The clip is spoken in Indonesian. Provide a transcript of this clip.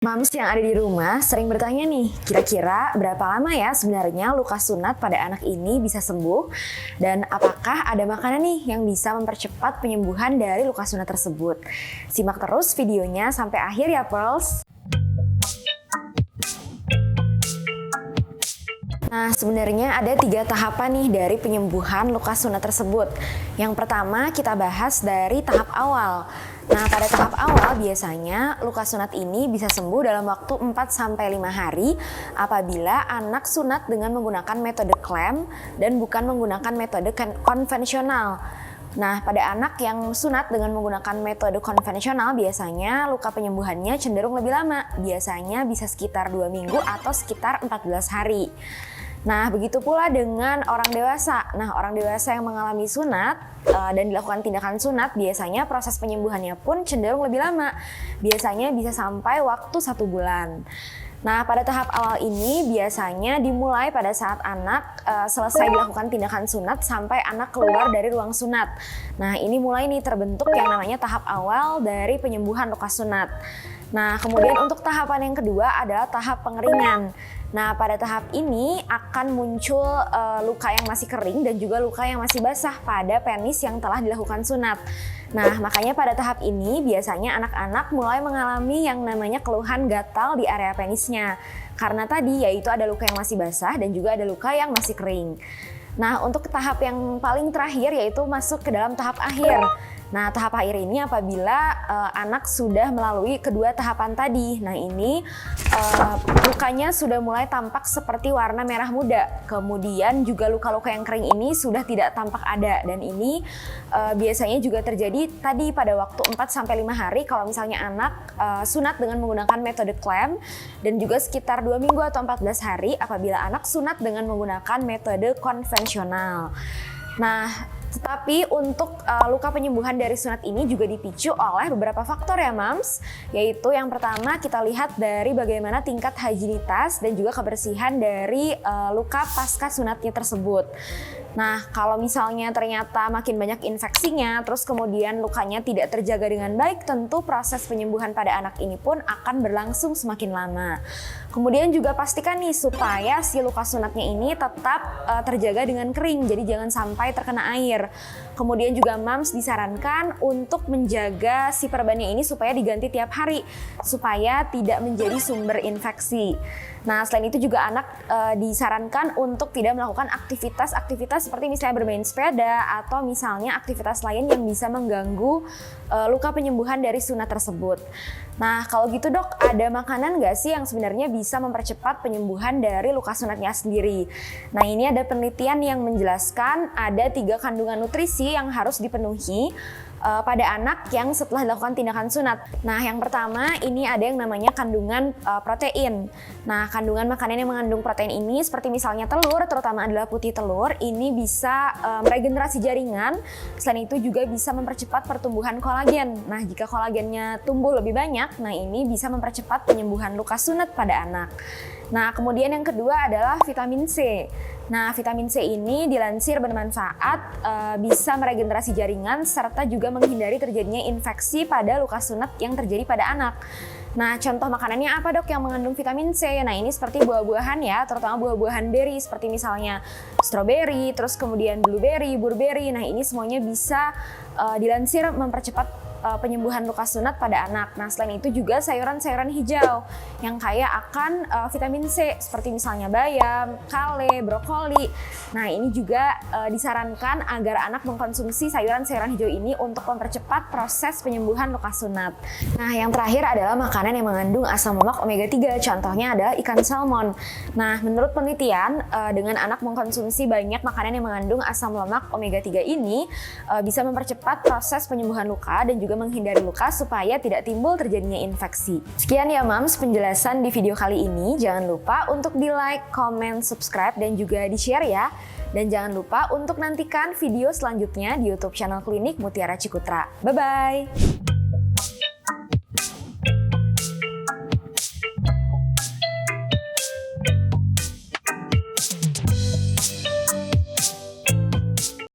Mams yang ada di rumah sering bertanya nih, kira-kira berapa lama ya sebenarnya luka sunat pada anak ini bisa sembuh? Dan apakah ada makanan nih yang bisa mempercepat penyembuhan dari luka sunat tersebut? Simak terus videonya sampai akhir ya, Pearls! Nah, sebenarnya ada 3 tahapan nih dari penyembuhan luka sunat tersebut. Yang pertama kita bahas dari tahap awal. Nah, pada tahap awal biasanya luka sunat ini bisa sembuh dalam waktu 4-5 hari apabila anak sunat dengan menggunakan metode klem dan bukan menggunakan metode konvensional. Nah, pada anak yang sunat dengan menggunakan metode konvensional biasanya luka penyembuhannya cenderung lebih lama. Biasanya bisa sekitar 2 minggu atau sekitar 14 hari. Nah, begitu pula dengan orang dewasa. Nah, orang dewasa yang mengalami sunat dan dilakukan tindakan sunat, biasanya proses penyembuhannya pun cenderung lebih lama. Biasanya bisa sampai waktu 1 bulan. Nah, pada tahap awal ini biasanya dimulai pada saat anak selesai dilakukan tindakan sunat sampai anak keluar dari ruang sunat. Nah, ini mulai nih terbentuk yang namanya tahap awal dari penyembuhan luka sunat. Nah, kemudian untuk tahapan yang kedua adalah tahap pengeringan. Nah, pada tahap ini akan muncul luka yang masih kering dan juga luka yang masih basah pada penis yang telah dilakukan sunat. Nah, makanya pada tahap ini biasanya anak-anak mulai mengalami yang namanya keluhan gatal di area penisnya. Karena tadi yaitu ada luka yang masih basah dan juga ada luka yang masih kering. Nah, untuk tahap yang paling terakhir yaitu masuk ke dalam tahap akhir. Nah, tahap akhir ini apabila anak sudah melalui kedua tahapan tadi. Nah, ini lukanya sudah mulai tampak seperti warna merah muda. Kemudian juga luka-luka yang kering ini sudah tidak tampak ada. Dan ini biasanya juga terjadi tadi pada waktu 4-5 hari kalau misalnya anak sunat dengan menggunakan metode klem. Dan juga sekitar 2 minggu atau 14 hari apabila anak sunat dengan menggunakan metode konvensional. Nah, tetapi untuk luka penyembuhan dari sunat ini juga dipicu oleh beberapa faktor ya, Mams. Yaitu yang pertama kita lihat dari bagaimana tingkat higienitas dan juga kebersihan dari luka pasca sunatnya tersebut. Nah, kalau misalnya ternyata makin banyak infeksinya, terus kemudian lukanya tidak terjaga dengan baik, tentu proses penyembuhan pada anak ini pun akan berlangsung semakin lama. Kemudian juga pastikan nih supaya si luka sunatnya ini tetap terjaga dengan kering, jadi jangan sampai terkena air. Kemudian juga Mams disarankan untuk menjaga si perbannya ini supaya diganti tiap hari, supaya tidak menjadi sumber infeksi. Nah, selain itu juga anak disarankan untuk tidak melakukan aktivitas seperti misalnya bermain sepeda atau misalnya aktivitas lain yang bisa mengganggu luka penyembuhan dari sunat tersebut. Nah, kalau gitu dok, ada makanan nggak sih yang sebenarnya bisa mempercepat penyembuhan dari luka sunatnya sendiri? Nah, ini ada penelitian yang menjelaskan ada 3 kandungan nutrisi yang harus dipenuhi pada anak yang setelah dilakukan tindakan sunat. Nah, yang pertama ini ada yang namanya kandungan protein. Nah, kandungan makanan yang mengandung protein ini seperti misalnya telur, terutama adalah putih telur, ini bisa meregenerasi jaringan. Selain itu juga bisa mempercepat pertumbuhan kolagen. Nah, jika kolagennya tumbuh lebih banyak, nah ini bisa mempercepat penyembuhan luka sunat pada anak. Nah, kemudian yang kedua adalah vitamin C. Nah, vitamin C ini dilansir bermanfaat, bisa meregenerasi jaringan serta juga menghindari terjadinya infeksi pada luka sunat yang terjadi pada anak. Nah, contoh makanannya apa dok yang mengandung vitamin C? Nah, ini seperti buah-buahan ya, terutama buah-buahan beri seperti misalnya stroberi, terus kemudian blueberry, burberry. Nah, ini semuanya bisa dilansir mempercepat penyembuhan luka sunat pada anak. Nah, selain itu juga sayuran-sayuran hijau yang kaya akan vitamin C seperti misalnya bayam, kale, brokoli. Nah, ini juga disarankan agar anak mengkonsumsi sayuran-sayuran hijau ini untuk mempercepat proses penyembuhan luka sunat. Nah, yang terakhir adalah makanan yang mengandung asam lemak omega 3. Contohnya adalah ikan salmon. Nah, menurut penelitian dengan anak mengkonsumsi banyak makanan yang mengandung asam lemak omega 3 ini bisa mempercepat proses penyembuhan luka dan juga menghindari luka supaya tidak timbul terjadinya infeksi. Sekian ya Mams penjelasan di video kali ini. Jangan lupa untuk di like, comment, subscribe, dan juga di share ya. Dan jangan lupa untuk nantikan video selanjutnya di YouTube channel Klinik Mutiara Cikutra. Bye-bye!